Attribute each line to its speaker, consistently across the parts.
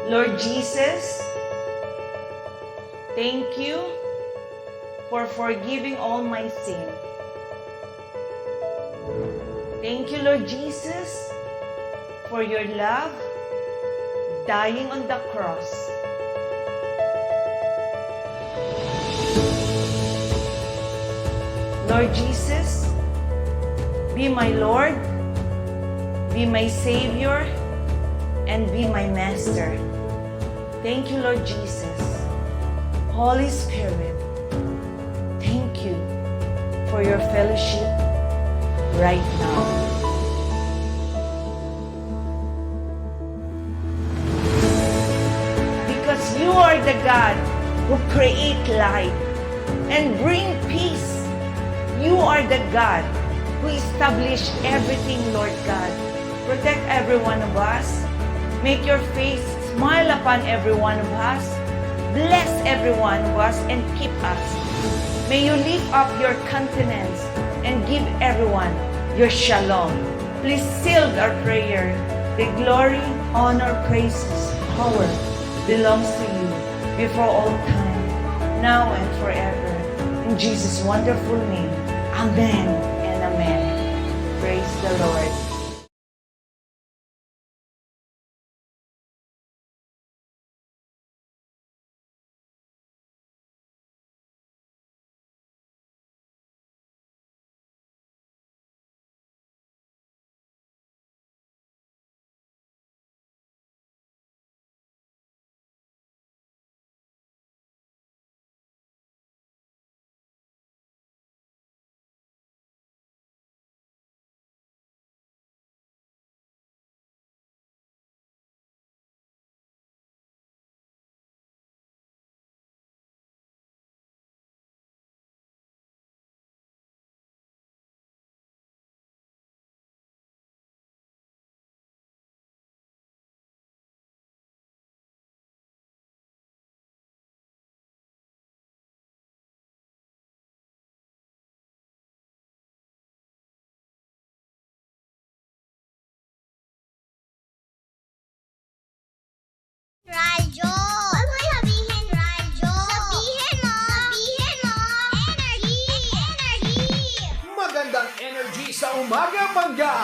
Speaker 1: Lord Jesus, thank you for forgiving all my sin. Thank you, Lord Jesus, for your love, dying on the cross. Lord Jesus, be my Lord, be my Savior, and be my Master. Thank you, Lord Jesus. Holy Spirit, thank you for your fellowship right now. Because you are the God who create light and bring peace. You are the God who established everything, Lord God. Protect every one of us. Make your face smile upon every one of us. Bless every one of us and keep us. May you lift up your countenance and give everyone your shalom. Please seal our prayer. The glory, honor, praises, power belongs to you before all time, now and forever. In Jesus' wonderful name, amen and amen. Praise the Lord.
Speaker 2: Radyo! Ano mo sabihin, radyo? Sabihin mo! Sabihin mo! Energy! Energy!
Speaker 3: Magandang energy sa umaga, Pangga!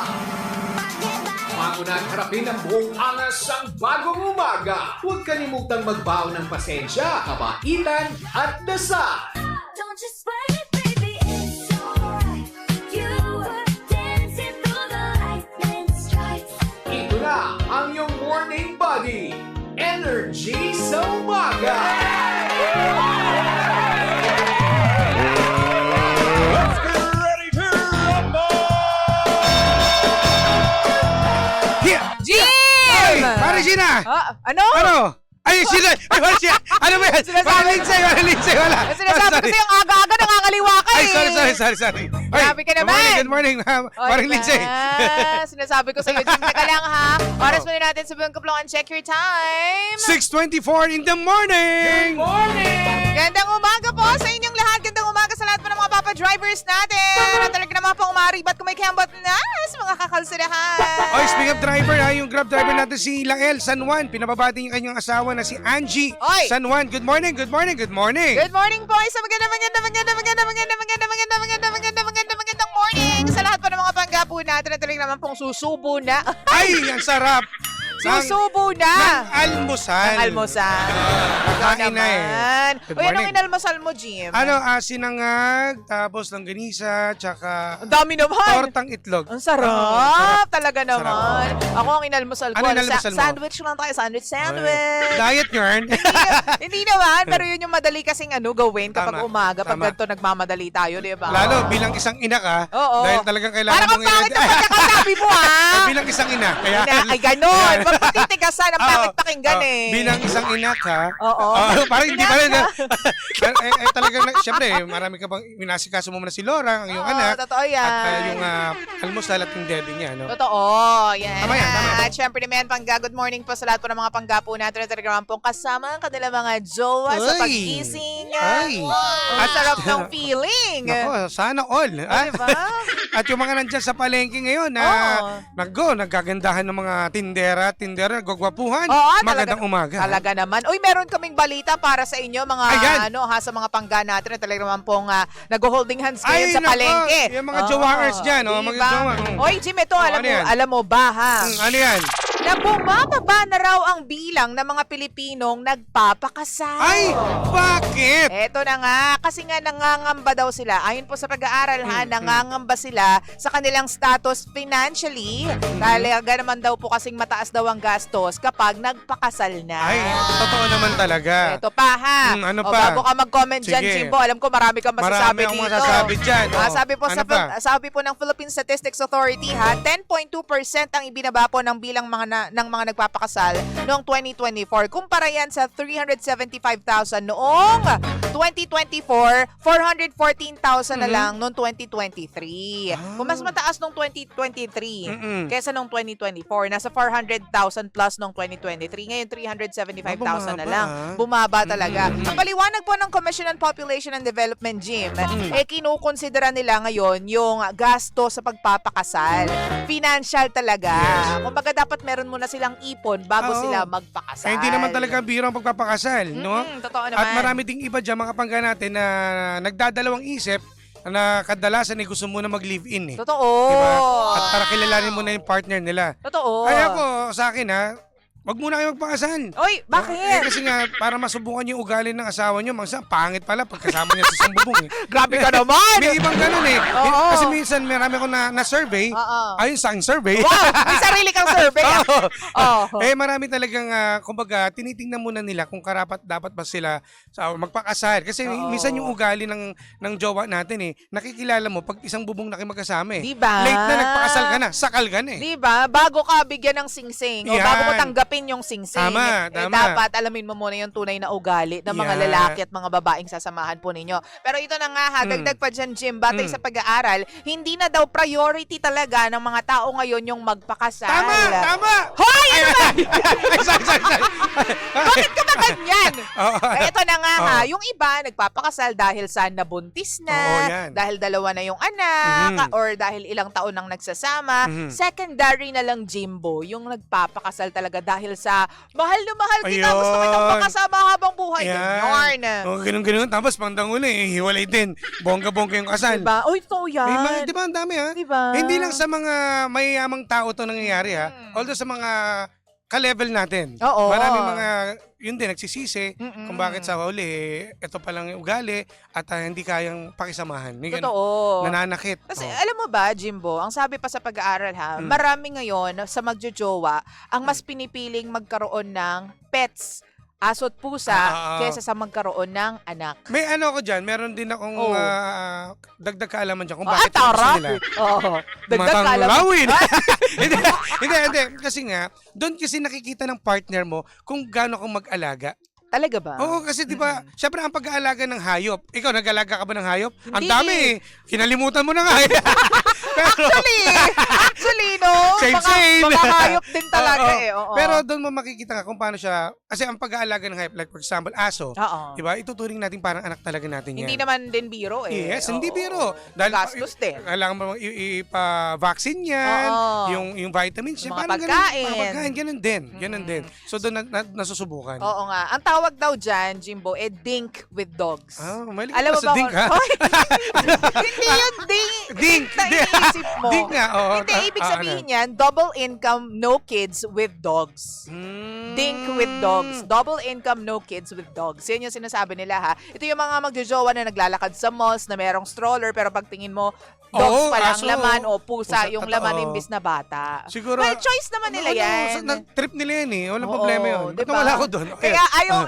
Speaker 3: Mauna harapin ang buong angas ng bagong umaga. Huwag kalimutang magbaon ng pasensya, kabaitan at dasal.
Speaker 4: Don't you sweat it, baby, it's alright. You were dancing through the lightning strikes.
Speaker 3: Ito na ang iyong morning body. Energy sa umaga! Let's get ready to rumble!
Speaker 5: Jim!
Speaker 6: Pare Gina!
Speaker 5: Ano?
Speaker 6: Ano? Ay, Gina! Ay, wala siya! Ano ba yan? Wala Lindsay! Wala Lindsay! Wala!
Speaker 5: Sinasabi ko sa'yo, aga-aga nakakaliwa ka
Speaker 6: Ay,
Speaker 5: eh.
Speaker 6: sorry. Ay,
Speaker 5: Grabe ka naman.
Speaker 6: Good morning. Parang Lindsay.
Speaker 5: Sinasabi ko sa'yo, Jim, teka lang ha. Oras muna natin sa buong kaplongan. Check your time.
Speaker 6: 6:24 in the morning!
Speaker 5: Gandang umaga po sa inyong lahat. Gandang umaga sa lahat po ng mga papa-drivers natin. Na talaga naman pong umaribat kung may kambot na sa mga kakalsadahan.
Speaker 6: Oy, speaking of driver ha, yung Grab driver natin si Lael San Juan. Pinababati niya kanyang asawa na si Angie
Speaker 5: Oy.
Speaker 6: San Juan. Good morning.
Speaker 5: Good morning po. Isa magandang morning sa lahat po ng mga pangga po natin na talaga naman pong susubo na.
Speaker 6: Ay, ang sarap!
Speaker 5: Susubo
Speaker 6: Ng
Speaker 5: na.
Speaker 6: almusal.
Speaker 5: Almusal.
Speaker 6: Kakain na eh. Good
Speaker 5: Uy, anong
Speaker 6: morning.
Speaker 5: inalmusal mo, Jim?
Speaker 6: Ano, sinangag, tapos langganisa, tsaka
Speaker 5: Ang dami naman.
Speaker 6: tortang itlog.
Speaker 5: Ang sarap. Talaga naman. Ako ang inalmusal ko.
Speaker 6: Ano inalmusal mo?
Speaker 5: Sandwich lang tayo. Sandwich.
Speaker 6: Diet yarn.
Speaker 5: Hindi naman. Pero yun yung madali kasing gawin kapag
Speaker 6: Tama.
Speaker 5: umaga. Pag
Speaker 6: Tama.
Speaker 5: ganito nagmamadali tayo, di ba?
Speaker 6: Lalo, bilang isang ina ka,
Speaker 5: Oo.
Speaker 6: dahil talagang kailangan
Speaker 5: Parang ang pangit ang pagkakasabi mo, ha?
Speaker 6: bilang isang ina. Kaya,
Speaker 5: Ay, ganon. Magpatitigasan ang pangit pakinggan eh.
Speaker 6: Bilang isang ina ka,
Speaker 5: Oo.
Speaker 6: parang hindi pa rin. Talagang, syempre, marami ka bang minasikaso mo muna si Laura, ang iyong
Speaker 5: Oo,
Speaker 6: anak,
Speaker 5: totoo yan.
Speaker 6: at yung almusal at yung daddy niya. No?
Speaker 5: Totoo, yan.
Speaker 6: Tama yan, tama.
Speaker 5: At syempre naman, good morning po sa lahat po ng mga pangga po natin na talaga naman pong kasama ang kanilang mga jowa sa
Speaker 6: Uy.
Speaker 5: pag-gising.
Speaker 6: Ay.
Speaker 5: Ang sarap ng feeling.
Speaker 6: Nako, sana all.
Speaker 5: Diba?
Speaker 6: At yung mga nandyan sa palengke ngayon na
Speaker 5: Oo.
Speaker 6: nagagandahan ng mga tindera tindera, gwagwapuhan.
Speaker 5: Oo,
Speaker 6: Magandang umaga.
Speaker 5: Talaga naman. Uy, meron kaming balita para sa inyo, mga
Speaker 6: Ayan.
Speaker 5: sa mga pangga natin na talaga naman pong nag-holding hands ngayon
Speaker 6: Ay,
Speaker 5: sa
Speaker 6: nako,
Speaker 5: palengke.
Speaker 6: yung mga jowaers dyan, mga
Speaker 5: diba?
Speaker 6: jowa.
Speaker 5: Oy, Jim, ito,
Speaker 6: ano yan?
Speaker 5: alam mo ba, ha?
Speaker 6: Ano yan?
Speaker 5: Na bumababa na raw ang bilang ng mga Pilipinong nagpapakasal.
Speaker 6: Ay, bakit?
Speaker 5: Eto na nga, kasi nga nangangamba daw sila. Ayon po sa pag-aaral nangangamba sila sa kanilang status financially. Talaga naman daw po kasing mataas daw ang gastos kapag nagpakasal na.
Speaker 6: Ay, totoo naman talaga.
Speaker 5: Eto pa ha.
Speaker 6: Ano
Speaker 5: O,
Speaker 6: pa?
Speaker 5: bago ka mag-comment dyan,
Speaker 6: Sige.
Speaker 5: Jimbo, alam ko marami kang masasabi
Speaker 6: Marami akong
Speaker 5: dito.
Speaker 6: masasabi dyan.
Speaker 5: Sabi po
Speaker 6: Ano pa?
Speaker 5: sabi po ng Philippine Statistics Authority 10.2% ang ibinaba po ng bilang ng mga nagpapakasal noong 2024. Kumpara yan sa 375,000 noong 2024, 414,000 na lang noong 2023. Kung mas mataas noong 2023 kesa noong 2024, nasa 400,000 plus noong 2023. Ngayon 375,000 na lang. Bumaba talaga. Ang paliwanag po ng Commission on Population and Development, Jim, kinukonsidera nila ngayon yung gasto sa pagpapakasal. Financial talaga. Kumbaga dapat meron muna silang ipon bago
Speaker 6: Oo.
Speaker 5: sila magpakasal.
Speaker 6: Eh, hindi naman talaga biro ang pagpapakasal, no?
Speaker 5: Totoo naman.
Speaker 6: At marami ding iba dyan, mga pangga natin, na nagdadalawang isip na kadalasan ay gusto muna mag-live-in eh.
Speaker 5: Totoo.
Speaker 6: Diba? At para kilalanin mo na yung partner nila.
Speaker 5: Totoo.
Speaker 6: Ay ako, sa akin ha, wag muna kayo magpakasal.
Speaker 5: Oy, bakit?
Speaker 6: Kasi nga, para masubukan yung ugali ng asawa nyo, pangit pala pagkasama niya sa isang bubong eh.
Speaker 5: Grabe ka naman!
Speaker 6: May ibang ganun eh.
Speaker 5: Oo.
Speaker 6: Kasi minsan marami ko na-survey.
Speaker 5: Oo.
Speaker 6: Ayun sa survey.
Speaker 5: Wow! May sarili kang survey.
Speaker 6: Oo. Eh marami talagang kumbaga tinitingnan muna nila kung karapat dapat ba sila magpakasal kasi minsan yung ugali ng jowa natin nakikilala mo pag isang bubong na kayo magkasama eh.
Speaker 5: Diba?
Speaker 6: Late na nagpakasal ka na, sakal ka na eh.
Speaker 5: Diba? Bago ka bigyan ng singsing o
Speaker 6: Yan.
Speaker 5: bago mo tanggapin yung singsing,
Speaker 6: Tama, tama.
Speaker 5: dapat alamin mo muna yung tunay na ugali ng mga
Speaker 6: Yeah.
Speaker 5: lalaki at mga babaeng sasamahan po ninyo. Pero ito na nga ha, dagdag pa dyan, Jim, batay sa pag-aaral, hindi na daw priority talaga ng mga tao ngayon yung magpakasal.
Speaker 6: Tama!
Speaker 5: Hoy! Ano ba?
Speaker 6: Ay, sorry.
Speaker 5: Bakit ka ba ganyan?
Speaker 6: Oo.
Speaker 5: Ito na nga ha,
Speaker 6: Oo.
Speaker 5: yung iba nagpapakasal dahil sa nabuntis
Speaker 6: Oo,
Speaker 5: na,
Speaker 6: yan.
Speaker 5: dahil dalawa na yung anak, or dahil ilang taon nang nagsasama. Secondary na lang, Jimbo, yung nagpapakasal talaga dahil sa mahal na mahal kita,
Speaker 6: Ayun.
Speaker 5: gusto kitang makasama habang buhay. Yarn.
Speaker 6: Ganun. Tapos pangdang uli, hiwalay din. Bongga-bongga yung kasal.
Speaker 5: Diba? Uy, ito yan.
Speaker 6: Di ba ang dami ha?
Speaker 5: Diba?
Speaker 6: Hindi lang sa mga mayayamang tao to nangyayari ha. Although sa mga ka-level natin.
Speaker 5: Oo.
Speaker 6: Maraming mga, yun din, nagsisisi kung bakit sa huli, ito palang yung ugali at hindi kayang pakisamahan. May ganun.
Speaker 5: Totoo.
Speaker 6: Nananakit.
Speaker 5: Kasi alam mo ba, Jimbo, ang sabi pa sa pag-aaral ha, marami ngayon sa magjojowa ang mas pinipiling magkaroon ng pets, aso at pusa, kaysa sa magkaroon ng anak.
Speaker 6: May ano ako dyan, meron din akong
Speaker 5: Oo.
Speaker 6: dagdag kaalaman dyan kung bakit yung gusto
Speaker 5: tara!
Speaker 6: nila.
Speaker 5: Oo. Dagdag
Speaker 6: Matang
Speaker 5: kaalaman.
Speaker 6: lawin. hindi. Kasi nga, doon kasi nakikita ng partner mo kung gaano kang mag-alaga.
Speaker 5: Talaga ba?
Speaker 6: Oo, kasi di ba, syempre ang pag-aalaga ng hayop. Ikaw, nag-alaga ka ba ng hayop? Ang
Speaker 5: Hindi.
Speaker 6: dami eh. Kinalimutan mo na nga eh. Pero,
Speaker 5: Actually, no?
Speaker 6: Same.
Speaker 5: Mga hayop din talaga
Speaker 6: Oo.
Speaker 5: eh. Oo.
Speaker 6: Pero doon mo makikita ka kung paano siya, kasi ang pag-aalaga ng hayop, like for example, aso,
Speaker 5: Oo.
Speaker 6: di ba, ituturing natin parang anak talaga natin yan.
Speaker 5: Hindi naman din biro eh.
Speaker 6: Yes, hindi
Speaker 5: Oo.
Speaker 6: biro. Dahil
Speaker 5: Gastos din.
Speaker 6: kailangan mo ipa-vaccine yan,
Speaker 5: Oo.
Speaker 6: yung vitamins,
Speaker 5: Mga
Speaker 6: parang
Speaker 5: pagkain.
Speaker 6: Ganun, mga pagkain, ganun din. So doon nasusubukan.
Speaker 5: Oo nga. Ang tawag daw dyan, Jimbo, dink with dogs.
Speaker 6: Mahilig
Speaker 5: Alam
Speaker 6: ka
Speaker 5: mo
Speaker 6: sa
Speaker 5: ba
Speaker 6: dink,
Speaker 5: kung-
Speaker 6: ha?
Speaker 5: Hoy! Hindi yun dink na iniisip mo.
Speaker 6: Dink nga, oo.
Speaker 5: Hindi, ibig sabihin yan, double income, no kids with dogs. Dink with dogs. Double income, no kids with dogs. Yan yung sinasabi nila ha. Ito yung mga magjojowa na naglalakad sa malls na merong stroller pero pagtingin mo, dogs
Speaker 6: Oo,
Speaker 5: pala ang
Speaker 6: aso.
Speaker 5: laman o pusa
Speaker 6: Pusa,
Speaker 5: yung
Speaker 6: totoo.
Speaker 5: laman imbis na bata.
Speaker 6: Siguro,
Speaker 5: Well, choice naman nila yan.
Speaker 6: Trip nila yan eh. Walang
Speaker 5: Oo,
Speaker 6: problema yun. Ba't
Speaker 5: diba?
Speaker 6: wala ako doon?
Speaker 5: Kaya ayaw,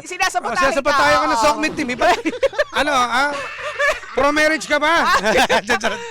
Speaker 5: sinasabotahe
Speaker 6: Sinasabat
Speaker 5: ka.
Speaker 6: tayo ka ng
Speaker 5: Oo.
Speaker 6: Sokmed team. Ano, pro-marriage ka ba?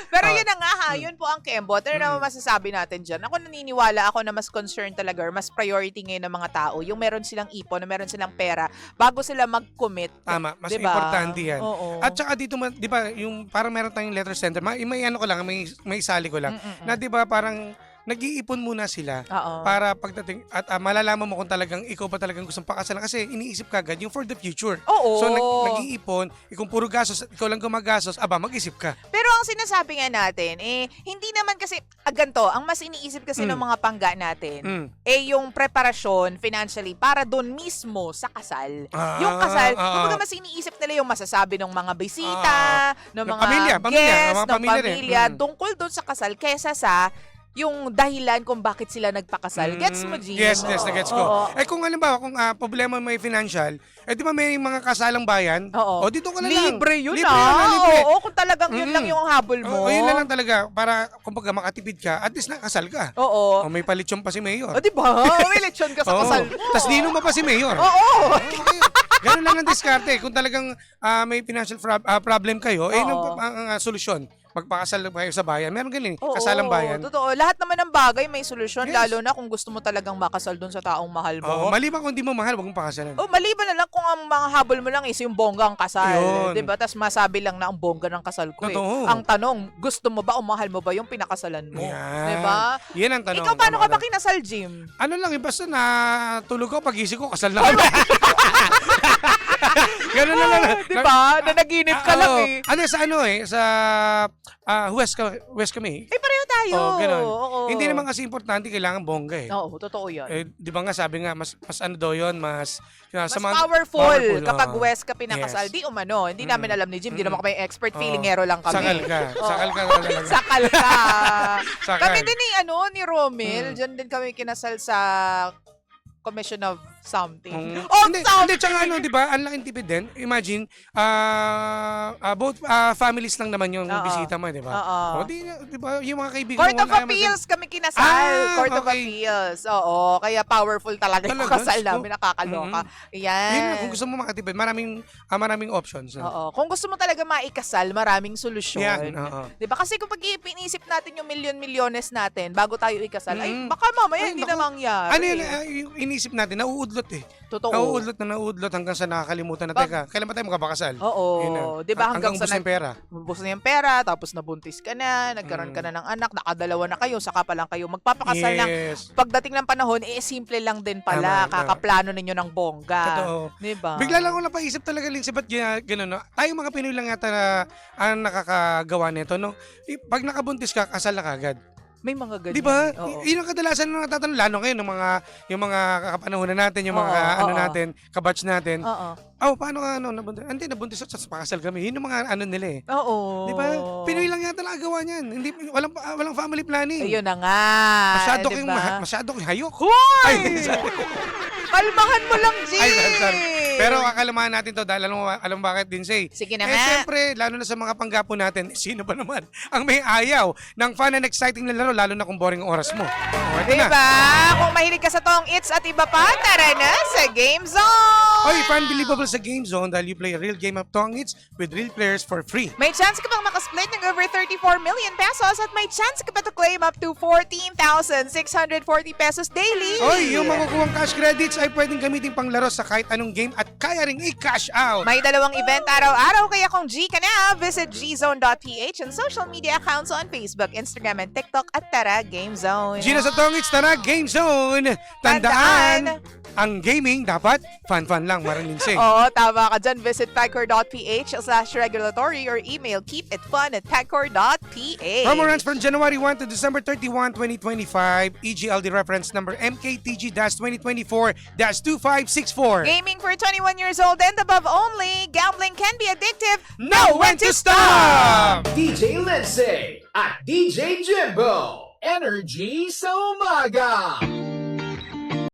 Speaker 5: Pero yun na nga ha, yun po ang kembot. Ano naman masasabi natin dyan? Ako naniniwala ako na mas concerned talaga or mas priority ngayon ng mga tao yung meron silang ipon, na meron silang pera bago sila mag-commit.
Speaker 6: Tama, mas
Speaker 5: Diba?
Speaker 6: importante yan.
Speaker 5: Oo.
Speaker 6: At saka dito, di ba, yung parang meron tayong letter center, may ano ko lang, may isali ko lang, na di ba parang nag-iipon muna sila
Speaker 5: Oo.
Speaker 6: para pagdating at malalaman mo kung talagang ikaw pa talagang gustong pakasalan kasi iniisip ka agad yung for the future.
Speaker 5: Oo.
Speaker 6: So nag-iipon, kung puro gastos, ikaw lang gumagastos, mag-isip ka.
Speaker 5: Pero ang sinasabi nga natin, hindi naman kasi, ganito, ang mas iniisip kasi ng mga pangga natin, yung preparasyon financially para doon mismo sa kasal. Yung kasal, kumbaga mas iniisip nila yung masasabi ng mga bisita, ng
Speaker 6: Ng
Speaker 5: mga
Speaker 6: pamilya,
Speaker 5: guests,
Speaker 6: mga
Speaker 5: ng
Speaker 6: pamilya rin.
Speaker 5: pamilya, tungkol doon sa kasal kesa sa yung dahilan kung bakit sila nagpakasal. Gets mo, Jim?
Speaker 6: Yes, na-gets ko.
Speaker 5: Oo.
Speaker 6: Kung halimbawa, kung problema may financial, di ba may mga kasalang bayan?
Speaker 5: Oo.
Speaker 6: O, dito ka na lang.
Speaker 5: Libre yun,
Speaker 6: Libre yun na, libre.
Speaker 5: Oo, kung talagang yun lang yung habol mo.
Speaker 6: O, yun na lang talaga. Para, kumbaga, makatipid ka, at least nakasal ka.
Speaker 5: Oo.
Speaker 6: O, may palitsyon pa si Mayor.
Speaker 5: O, diba? May lechon ka sa kasal mo.
Speaker 6: Tapos ninong mo pa si Mayor.
Speaker 5: Oo.
Speaker 6: Ganun lang ang diskarte. Kung talagang may financial problem kayo, ang solusyon. Magpakasal kayo sa bayan. Meron ganun kasalang bayan.
Speaker 5: Totoo. Lahat naman ng bagay may solusyon, lalo na kung gusto mo talagang makasal doon sa taong mahal mo.
Speaker 6: Maliban kung hindi mo mahal, wag mong pakasalan.
Speaker 5: Maliban na lang kung ang mga habol mo lang is yung bonggang kasal.
Speaker 6: Yun.
Speaker 5: Diba? Tapos masabi lang na ang bongga ng kasal ko
Speaker 6: Totoo.
Speaker 5: Ang tanong, gusto mo ba o mahal mo ba yung pinakasalan mo?
Speaker 6: Yan.
Speaker 5: Diba?
Speaker 6: Yan ang tanong.
Speaker 5: Ikaw, paano ka ba kinasal, Jim?
Speaker 6: Ano lang, basta na tulog ko, pagising ko, kasal na. Ganun lang.
Speaker 5: Diba? Nanaginip ka lang eh.
Speaker 6: Sa West kami.
Speaker 5: Pareho tayo.
Speaker 6: Ganun.
Speaker 5: Oo.
Speaker 6: Hindi naman kasi importante, kailangan bongga eh.
Speaker 5: Oo, totoo yan.
Speaker 6: Di ba nga sabi nga, mas ano daw yun, mas
Speaker 5: Powerful kapag West ka pinakasal.
Speaker 6: Yes.
Speaker 5: Di umano. Hindi namin alam ni Jim. Di naman kami expert. Feelingero lang kami.
Speaker 6: Sakal ka.
Speaker 5: Oo.
Speaker 6: Sakal ka talaga.
Speaker 5: Sakal ka.
Speaker 6: Sakal.
Speaker 5: Kami din ni Romel. Diyan din kami kinasal sa Commission of something.
Speaker 6: Hindi, tsaka di ba, ang laking tipid din. Imagine, both families lang naman yung bisita mo, di ba?
Speaker 5: Oo.
Speaker 6: Di ba, yung mga kaibigan
Speaker 5: Court
Speaker 6: mo,
Speaker 5: of Appeals kami kinasal. Court of
Speaker 6: okay.
Speaker 5: Appeals. Oo. Kaya powerful talaga yung
Speaker 6: Talaga?
Speaker 5: kasal namin. Nakakaloka. Yan.
Speaker 6: Yun, kung gusto mo makatipid, maraming options.
Speaker 5: Oo. Kung gusto mo talaga maikasal, maraming solusyon.
Speaker 6: Yan, oo.
Speaker 5: Diba? Kasi kung pag-iisip natin yung milyon-milyones natin bago tayo ikasal, ay
Speaker 6: Mm.
Speaker 5: baka mamaya
Speaker 6: Ay,
Speaker 5: hindi
Speaker 6: naku.
Speaker 5: na mangyari.
Speaker 6: Ano yun, yung inisip natin, nauudlot eh.
Speaker 5: Totoo.
Speaker 6: Nauudlot hanggang sa nakakalimutan na, teka, kailan ba tayo magkapakasal?
Speaker 5: Oo.
Speaker 6: Yun na.
Speaker 5: Diba? Hanggang
Speaker 6: ubos
Speaker 5: sa
Speaker 6: ng pera.
Speaker 5: ubos na yung pera, tapos nabuntis ka na, nagkaroon ka na ng anak, nakadalawa na kayo, saka pa lang kayo magpapakasal ng
Speaker 6: Yes.
Speaker 5: pagdating ng panahon, simple lang din pala.
Speaker 6: Tama.
Speaker 5: Kakaplano ninyo ng bongga.
Speaker 6: Totoo.
Speaker 5: Diba?
Speaker 6: Bigla lang ako napaisip talaga, Lindsay, ba't gano'n, no? Tayong mga Pinoy lang yata na ang nakakagawa nito, no? Pag nakabuntis ka, kasal na kagad.
Speaker 5: May mga ganyan.
Speaker 6: Di ba?
Speaker 5: Oo.
Speaker 6: Yun ang kadalasan na natatanong, lalo ngayon, yung mga kakapanahonan natin, yung mga
Speaker 5: Oo, oo.
Speaker 6: natin, kabatch natin.
Speaker 5: Oo.
Speaker 6: Paano ka, nabuntis? Hindi, nabuntis at sa pakasal kami. Yun yung mga nila eh.
Speaker 5: Oo.
Speaker 6: Di ba? Pinoy lang yata nakagawa niyan. Hindi, walang family planning.
Speaker 5: Ayun na nga.
Speaker 6: Masyado kang hayok.
Speaker 5: Hoy!
Speaker 6: Ay,
Speaker 5: Kalmahan mo lang, G!
Speaker 6: Ay, sorry. Pero akalamahan natin to dahil alam bakit din, Say.
Speaker 5: Sige na nga.
Speaker 6: Siyempre, lalo na sa mga panggapo natin, sino ba naman ang may ayaw ng fun and exciting na laro, lalo na kung boring ang oras mo. Ito na.
Speaker 5: Diba? Kung mahilig ka sa tong its at iba pa, tara na sa Game Zone!
Speaker 6: Oy, unbelievable sa Game Zone dahil you play a real game of Tong Its with real players for free.
Speaker 5: May chance ka pang makasplit ng over 34 million pesos at may chance ka pa to claim up to 14,640 pesos daily.
Speaker 6: Oy, yung makukuhang cash credits ay pwedeng gamitin pang laro sa kahit anong game at kaya ring i-cash out.
Speaker 5: May dalawang event araw-araw kaya kung G ka na, visit gzone.ph and social media accounts on Facebook, Instagram, and TikTok at Tara Game Zone.
Speaker 6: Gina sa Tong Its, tara, Game Zone! Tandaan, ang gaming dapat fun-fun lang, Marilyn Singh.
Speaker 5: Oo, tama ka dyan. Visit pagcor.ph/regulatory or email keepitfun@pagcor.ph.
Speaker 6: Promo runs from January 1 to December 31, 2025. EGLD reference number MKTG-2024-2564.
Speaker 5: Gaming for 21 years old and above only. Gambling can be addictive.
Speaker 6: Know when to stop!
Speaker 3: DJ Lindsay at DJ Jimbo. Energy sa umaga.